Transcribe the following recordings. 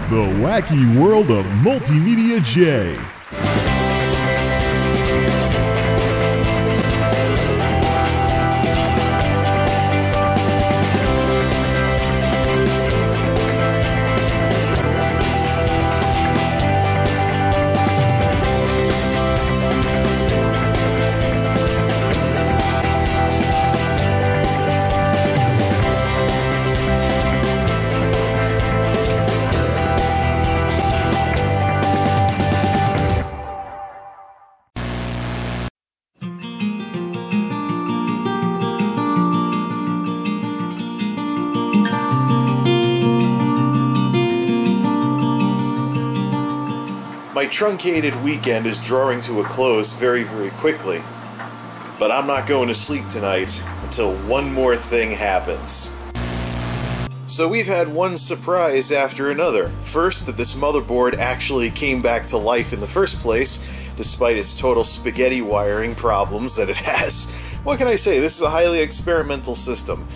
The wacky world of MultimediaJay. My truncated weekend is drawing to a close very, very quickly, but I'm not going to sleep tonight until one more thing happens. So we've had one surprise after another. First, that this motherboard actually came back to life in the first place, despite its total spaghetti wiring problems that it has. What can I say? This is a highly experimental system.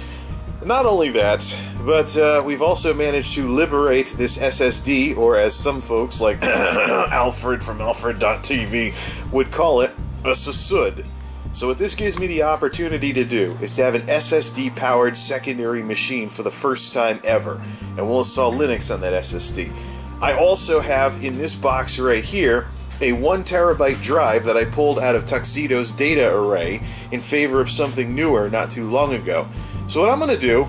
Not only that, but we've also managed to liberate this SSD, or as some folks like Alfred from Alfred.tv would call it, a SSUD. So what this gives me the opportunity to do is to have an SSD-powered secondary machine for the first time ever, and we'll install Linux on that SSD. I also have in this box right here a 1 terabyte drive that I pulled out of Tuxedo's data array in favor of something newer not too long ago. So what I'm going to do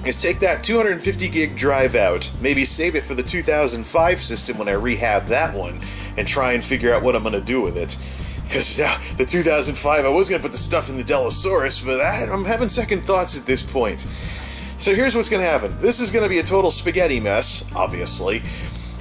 is take that 250 gig drive out, maybe save it for the 2005 system when I rehab that one, and try and figure out what I'm going to do with it. Because now, the 2005, I was going to put the stuff in the Delosaurus, but I'm having second thoughts at this point. So here's what's going to happen. This is going to be a total spaghetti mess, obviously.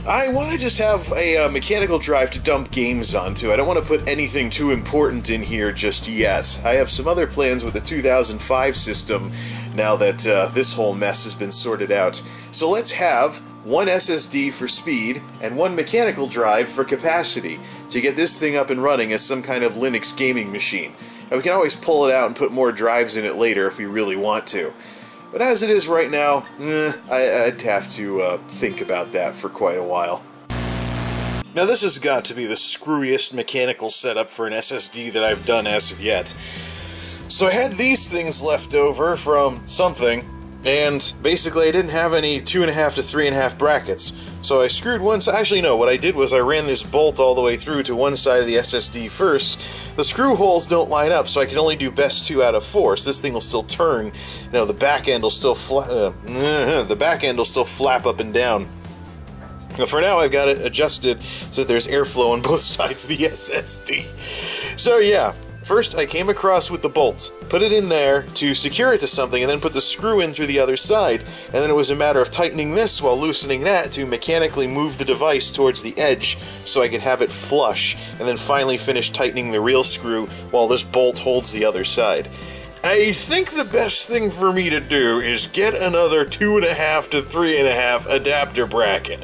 I want to just have a mechanical drive to dump games onto. I don't want to put anything too important in here just yet. I have some other plans with the 2005 system now that this whole mess has been sorted out. So let's have one SSD for speed and one mechanical drive for capacity to get this thing up and running as some kind of Linux gaming machine. And we can always pull it out and put more drives in it later if we really want to. But as it is right now, I'd have to think about that for quite a while. Now this has got to be the screwiest mechanical setup for an SSD that I've done as of yet. So I had these things left over from something, and basically I didn't have any 2.5 to 3.5 brackets. So I screwed one side. Actually no, what I did was I ran this bolt all the way through to one side of the SSD first. The screw holes don't line up, so I can only do best 2 out of 4. So this thing will still turn. You know, the back end will still flap up and down. But for now, I've got it adjusted so that there's airflow on both sides of the SSD. So yeah. First, I came across with the bolt, put it in there to secure it to something, and then put the screw in through the other side, and then it was a matter of tightening this while loosening that to mechanically move the device towards the edge so I could have it flush, and then finally finish tightening the real screw while this bolt holds the other side. I think the best thing for me to do is get another 2.5 to 3.5 adapter bracket.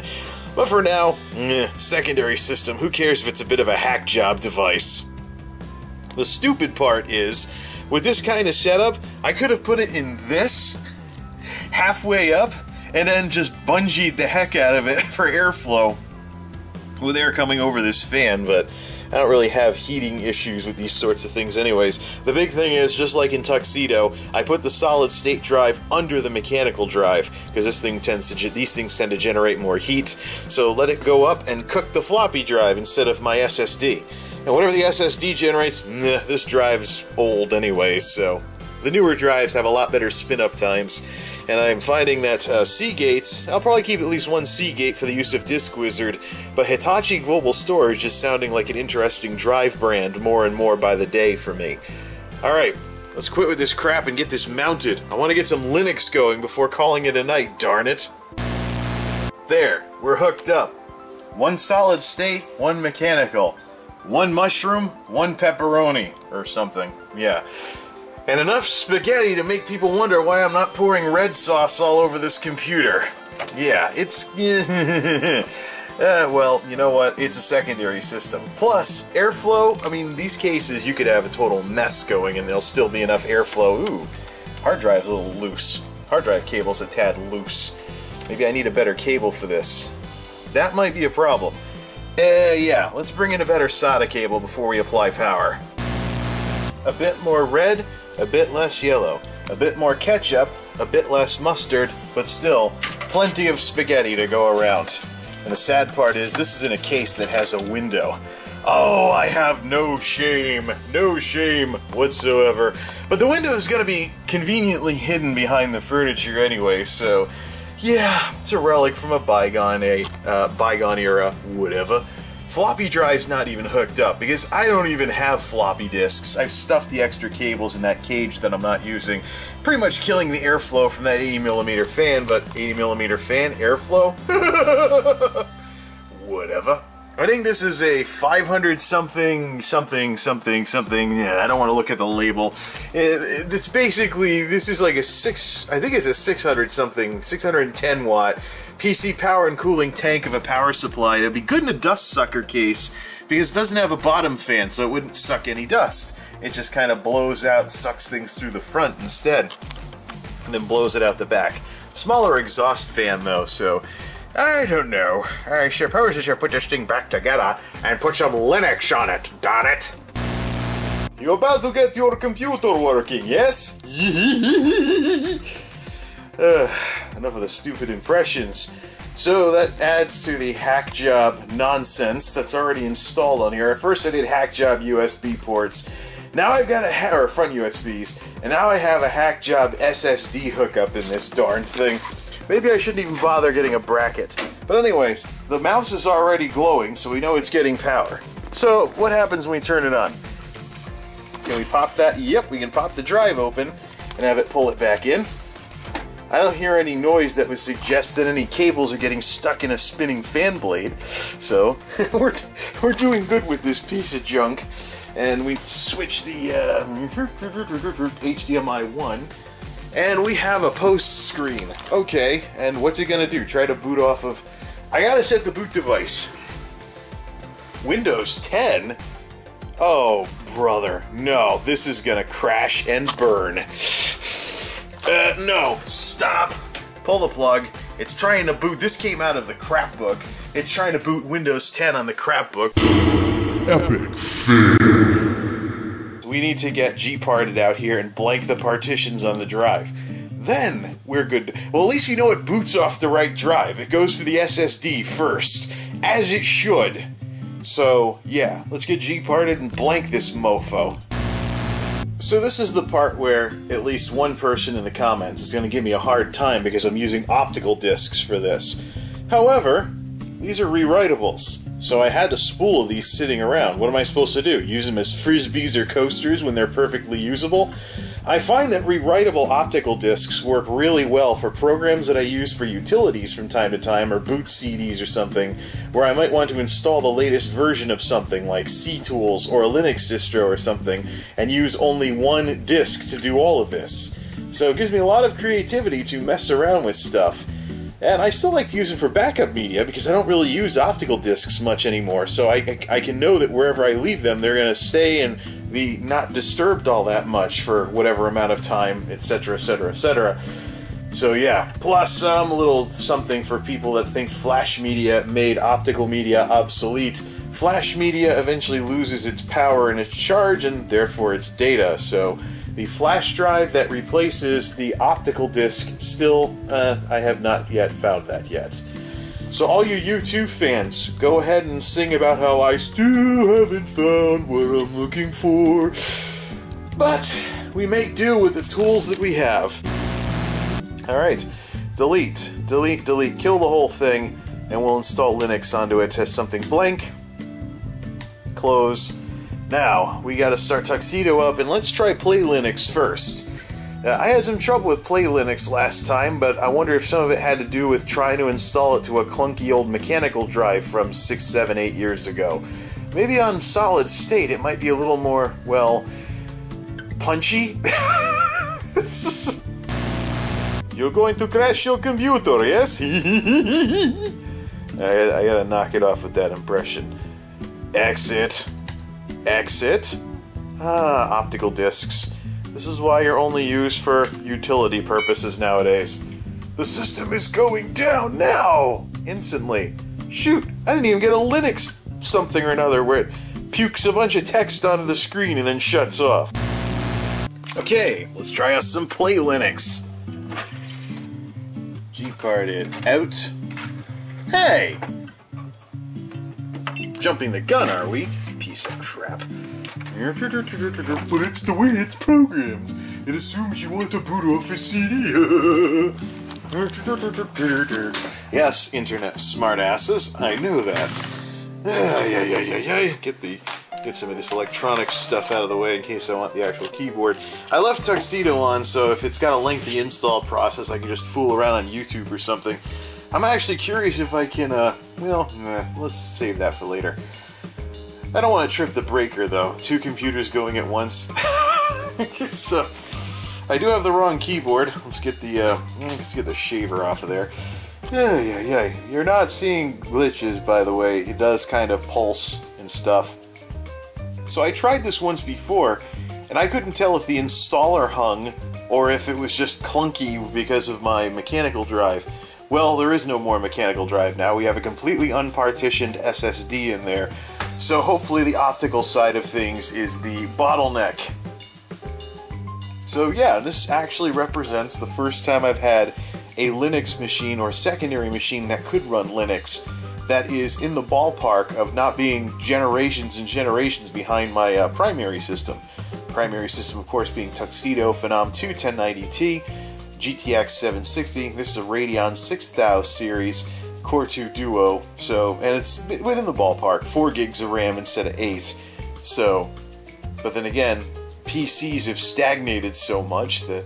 But for now, secondary system, who cares if it's a bit of a hack job device? The stupid part is, with this kind of setup, I could have put it in this, halfway up, and then just bungeed the heck out of it for airflow with air coming over this fan, but I don't really have heating issues with these sorts of things anyways. The big thing is, just like in Tuxedo, I put the solid-state drive under the mechanical drive, because these things tend to generate more heat, so let it go up and cook the floppy drive instead of my SSD. And whatever the SSD generates, this drive's old anyway, so the newer drives have a lot better spin-up times, and I'm finding that Seagates, I'll probably keep at least one Seagate for the use of Disk Wizard, but Hitachi Global Storage is sounding like an interesting drive brand more and more by the day for me. Alright, let's quit with this crap and get this mounted. I want to get some Linux going before calling it a night, darn it. There, we're hooked up. One solid state, one mechanical. One mushroom, one pepperoni, or something, yeah. And enough spaghetti to make people wonder why I'm not pouring red sauce all over this computer. Yeah, it's... well, you know what, it's a secondary system. Plus, airflow, I mean, these cases you could have a total mess going and there'll still be enough airflow. Ooh, hard drive's a little loose. Hard drive cable's a tad loose. Maybe I need a better cable for this. That might be a problem. Yeah, let's bring in a better SATA cable before we apply power. A bit more red, a bit less yellow. A bit more ketchup, a bit less mustard, but still, plenty of spaghetti to go around. And the sad part is, this is in a case that has a window. Oh, I have no shame whatsoever. But the window is going to be conveniently hidden behind the furniture anyway, so yeah, it's a relic from a bygone era, whatever. Floppy drive's not even hooked up, because I don't even have floppy disks. I've stuffed the extra cables in that cage that I'm not using, pretty much killing the airflow from that 80mm fan, but 80mm fan, airflow? Whatever. I think this is a 500 something, yeah, I don't want to look at the label. It's basically, this is like a I think it's a 600 something, 610 watt PC power and cooling tank of a power supply. That'd be good in a dust sucker case, because it doesn't have a bottom fan, so it wouldn't suck any dust. It just kind of blows out, sucks things through the front instead, and then blows it out the back. Smaller exhaust fan though, so I don't know. I suppose I should put this thing back together and put some Linux on it, darn it. You're about to get your computer working, yes? Enough of the stupid impressions. So that adds to the hack job nonsense that's already installed on here. At first I did hack job USB ports. Now I've got or front USBs, and now I have a hack job SSD hookup in this darn thing. Maybe I shouldn't even bother getting a bracket. But anyways, the mouse is already glowing, so we know it's getting power. So, what happens when we turn it on? Can we pop that? Yep, we can pop the drive open and have it pull it back in. I don't hear any noise that would suggest that any cables are getting stuck in a spinning fan blade. So, we're doing good with this piece of junk. And we switch the HDMI 1. And we have a post screen. Okay, and what's it gonna do? Try to boot off of... I gotta set the boot device. Windows 10? Oh, brother. No, this is gonna crash and burn. No, stop. Pull the plug. It's trying to boot. This came out of the crap book. It's trying to boot Windows 10 on the crap book. Epic fail. We need to get G-parted out here and blank the partitions on the drive. Then we're good. Well, at least we know it boots off the right drive. It goes for the SSD first, as it should. So, yeah, let's get G-parted and blank this mofo. So this is the part where at least one person in the comments is going to give me a hard time because I'm using optical discs for this. However, these are rewritables. So I had a spool of these sitting around. What am I supposed to do? Use them as frisbees or coasters when they're perfectly usable? I find that rewritable optical discs work really well for programs that I use for utilities from time to time, or boot CDs or something, where I might want to install the latest version of something like CTools or a Linux distro or something, and use only one disk to do all of this. So it gives me a lot of creativity to mess around with stuff. And I still like to use them for backup media, because I don't really use optical discs much anymore, so I can know that wherever I leave them, they're going to stay and be not disturbed all that much for whatever amount of time, etc., etc., etc. So yeah, plus a little something for people that think flash media made optical media obsolete. Flash media eventually loses its power and its charge, and therefore its data, so the flash drive that replaces the optical disc still, I have not yet found that yet. So all you U2 fans, go ahead and sing about how I still haven't found what I'm looking for. But we make do with the tools that we have. Alright, delete, delete, delete, kill the whole thing, and we'll install Linux onto it as something blank. Close. Now, we gotta start Tuxedo up, and let's try Play Linux first. I had some trouble with Play Linux last time, but I wonder if some of it had to do with trying to install it to a clunky old mechanical drive from 6, 7, 8 years ago. Maybe on solid state it might be a little more, well, punchy? You're going to crash your computer, yes? I gotta knock it off with that impression. Exit. Exit. Optical discs. This is why you're only used for utility purposes nowadays. The system is going down now! Instantly. Shoot, I didn't even get a Linux something or another where it pukes a bunch of text onto the screen and then shuts off. Okay, let's try out some Play Linux. G-part it out. Hey! Jumping the gun, are we? Piece of crap. But it's the way it's programmed. It assumes you want to boot off a CD. Yes, internet smartasses, I know that. Get some of this electronic stuff out of the way in case I want the actual keyboard. I left Tuxedo on, so if it's got a lengthy install process, I can just fool around on YouTube or something. I'm actually curious if I can, let's save that for later. I don't want to trip the breaker, though. 2 computers going at once. So, I do have the wrong keyboard. Let's get the shaver off of there. Yeah. You're not seeing glitches, by the way. It does kind of pulse and stuff. So I tried this once before, and I couldn't tell if the installer hung or if it was just clunky because of my mechanical drive. Well, there is no more mechanical drive now. We have a completely unpartitioned SSD in there. So hopefully the optical side of things is the bottleneck. So yeah, this actually represents the first time I've had a Linux machine or secondary machine that could run Linux that is in the ballpark of not being generations and generations behind my primary system. Primary system, of course, being Tuxedo Phenom 2 1090T, GTX 760. This is a Radeon 6000 series, Core 2 Duo, and it's within the ballpark, 4 gigs of RAM instead of 8. So, but then again, PCs have stagnated so much that,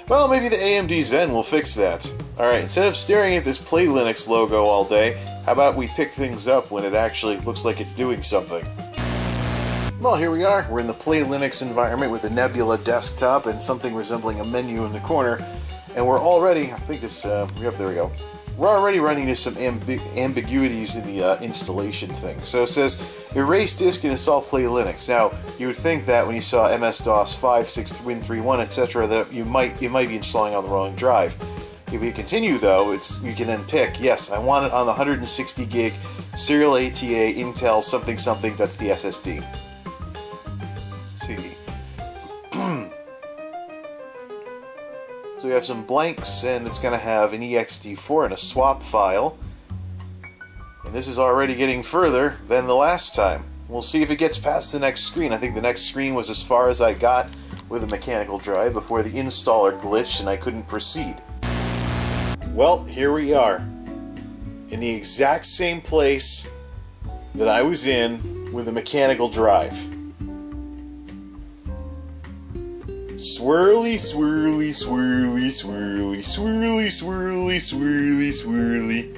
well, maybe the AMD Zen will fix that. Alright, instead of staring at this Play Linux logo all day, how about we pick things up when it actually looks like it's doing something? Well, here we are. We're in the Play Linux environment with a Nebula desktop and something resembling a menu in the corner. And we're already, I think this, there we go. We're already running into some ambiguities in the installation thing. So it says, erase disk and install Play Linux. Now, you would think that when you saw MS-DOS 5, 6, Win31, etc., that you might be installing on the wrong drive. If you continue, though, you can then pick, yes, I want it on the 160 gig serial ATA Intel something something, that's the SSD. See. So we have some blanks, and it's going to have an ext4 and a swap file. And this is already getting further than the last time. We'll see if it gets past the next screen. I think the next screen was as far as I got with a mechanical drive before the installer glitched and I couldn't proceed. Well, here we are. In the exact same place that I was in with a mechanical drive. Swirly, swirly, swirly, swirly, swirly, swirly, swirly, swirly.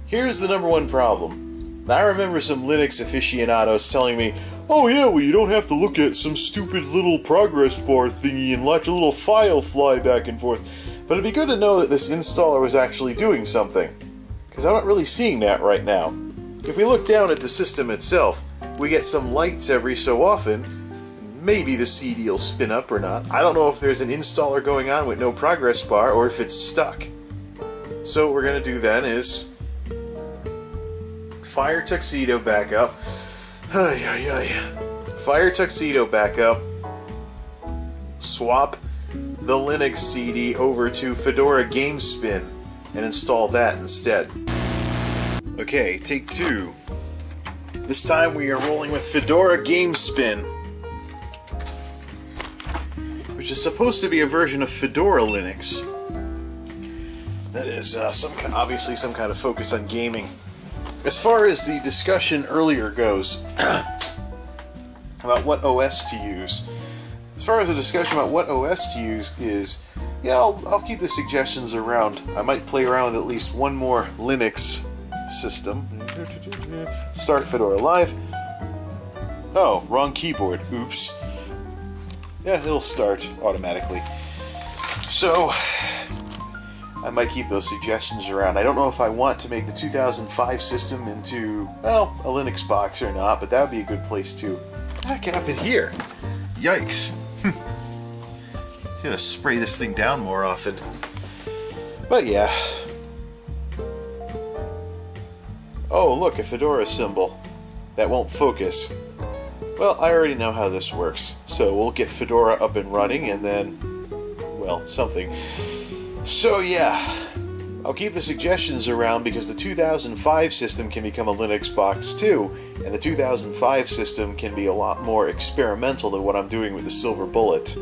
Here's the #1 problem. Now, I remember some Linux aficionados telling me, oh yeah, well you don't have to look at some stupid little progress bar thingy and watch a little file fly back and forth. But it'd be good to know that this installer was actually doing something, because I'm not really seeing that right now. If we look down at the system itself, we get some lights every so often. Maybe the CD will spin up or not. I don't know if there's an installer going on with no progress bar or if it's stuck. So what we're going to do then is fire Tuxedo back up. Fire Tuxedo back up. Swap the Linux CD over to Fedora GameSpin and install that instead. Okay, take 2. This time we are rolling with Fedora GameSpin, which is supposed to be a version of Fedora Linux. That is obviously some kind of focus on gaming. As far as the discussion earlier goes about what OS to use, as far as the discussion about what OS to use is, yeah, I'll keep the suggestions around. I might play around with at least one more Linux system. Start Fedora Live. Oh, wrong keyboard. Oops. Yeah, it'll start automatically. So, I might keep those suggestions around. I don't know if I want to make the 2005 system into, well, a Linux box or not, but that would be a good place to. What happened here? Yikes. I'm gonna spray this thing down more often. But yeah. Oh, look, a Fedora symbol. That won't focus. Well, I already know how this works. So we'll get Fedora up and running and then, well, something. So yeah, I'll keep the suggestions around because the 2005 system can become a Linux box too, and the 2005 system can be a lot more experimental than what I'm doing with the Silver Bullet.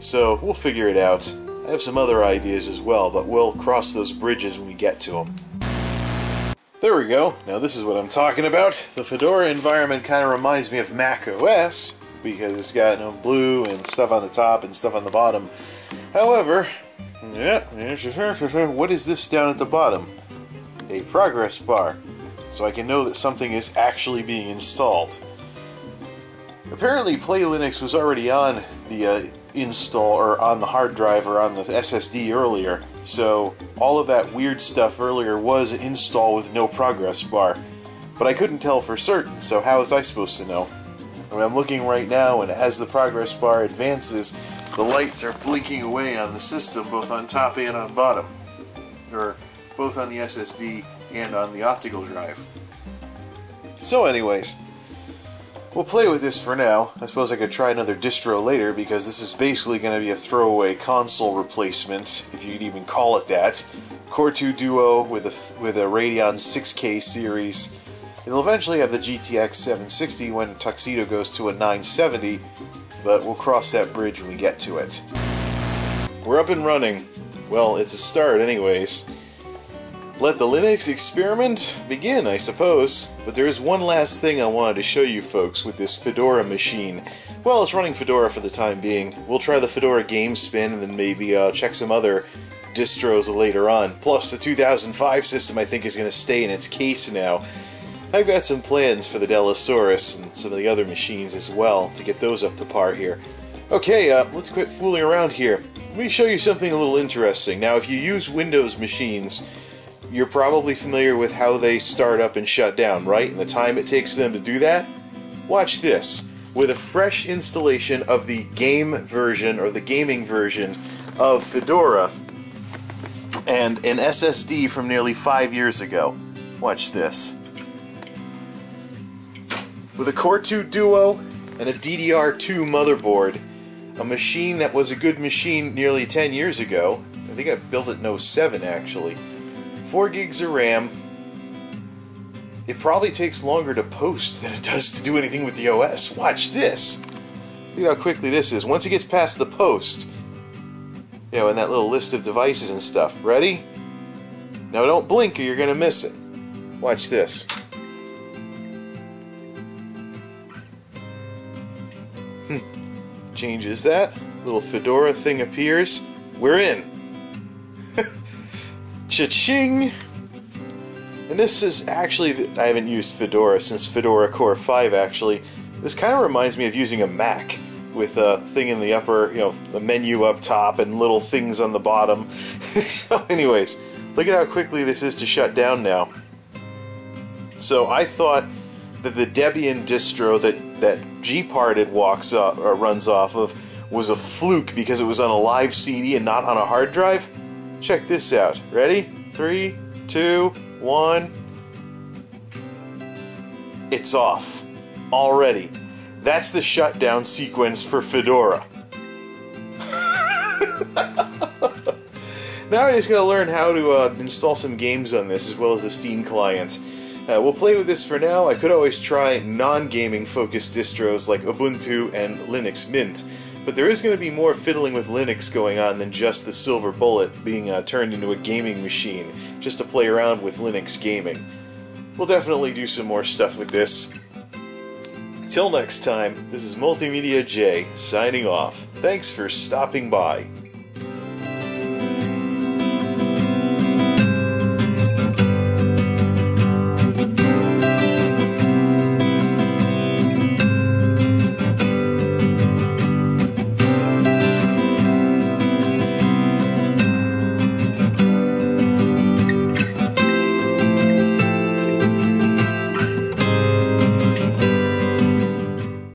So we'll figure it out. I have some other ideas as well, but we'll cross those bridges when we get to them. There we go. Now this is what I'm talking about. The Fedora environment kind of reminds me of Mac OS because it's got blue and stuff on the top and stuff on the bottom. However, yeah, what is this down at the bottom? A progress bar, so I can know that something is actually being installed. Apparently Play Linux was already on the install, or on the hard drive, or on the SSD earlier, so all of that weird stuff earlier was an install with no progress bar. But I couldn't tell for certain, so how was I supposed to know? I mean, I'm looking right now, and as the progress bar advances, the lights are blinking away on the system, both on top and on bottom. Or both on the SSD and on the optical drive. So anyways, we'll play with this for now. I suppose I could try another distro later, because this is basically going to be a throwaway console replacement, if you could even call it that. Core 2 Duo with a Radeon 6K series. It'll eventually have the GTX 760 when Tuxedo goes to a 970, but we'll cross that bridge when we get to it. We're up and running. Well, it's a start anyways. Let the Linux experiment begin, I suppose. But there is one last thing I wanted to show you folks with this Fedora machine. Well, it's running Fedora for the time being. We'll try the Fedora game spin and then maybe check some other distros later on. Plus, the 2005 system I think is going to stay in its case now. I've got some plans for the Delosaurus and some of the other machines as well to get those up to par here. Okay, let's quit fooling around here. Let me show you something a little interesting. Now, if you use Windows machines, you're probably familiar with how they start up and shut down, right? And the time it takes for them to do that? Watch this. With a fresh installation of the game version, or the gaming version, of Fedora, and an SSD from nearly 5 years ago. Watch this. With a Core 2 Duo and a DDR2 motherboard, a machine that was a good machine nearly 10 years ago. I think I built it in 07 actually. 4 gigs of RAM. It probably takes longer to post than it does to do anything with the OS. Watch this! Look how quickly this is. Once it gets past the post, you know, in that little list of devices and stuff. Ready? Now don't blink or you're gonna miss it. Watch this. Changes that. Little Fedora thing appears. We're in. Cha-ching! And this is actually, I haven't used Fedora since Fedora Core 5 actually. This kind of reminds me of using a Mac with a thing in the upper, you know, the menu up top and little things on the bottom. So anyways, look at how quickly this is to shut down now. So I thought that the Debian distro that Gparted runs off of was a fluke because it was on a live CD and not on a hard drive. Check this out. Ready? 3, 2, 1. It's off. Already. That's the shutdown sequence for Fedora. Now I just gotta learn how to install some games on this as well as the Steam client. We'll play with this for now. I could always try non-gaming focused distros like Ubuntu and Linux Mint, but there is going to be more fiddling with Linux going on than just the Silver Bullet being turned into a gaming machine, just to play around with Linux gaming. We'll definitely do some more stuff with this. Till next time, this is MultimediaJay signing off. Thanks for stopping by.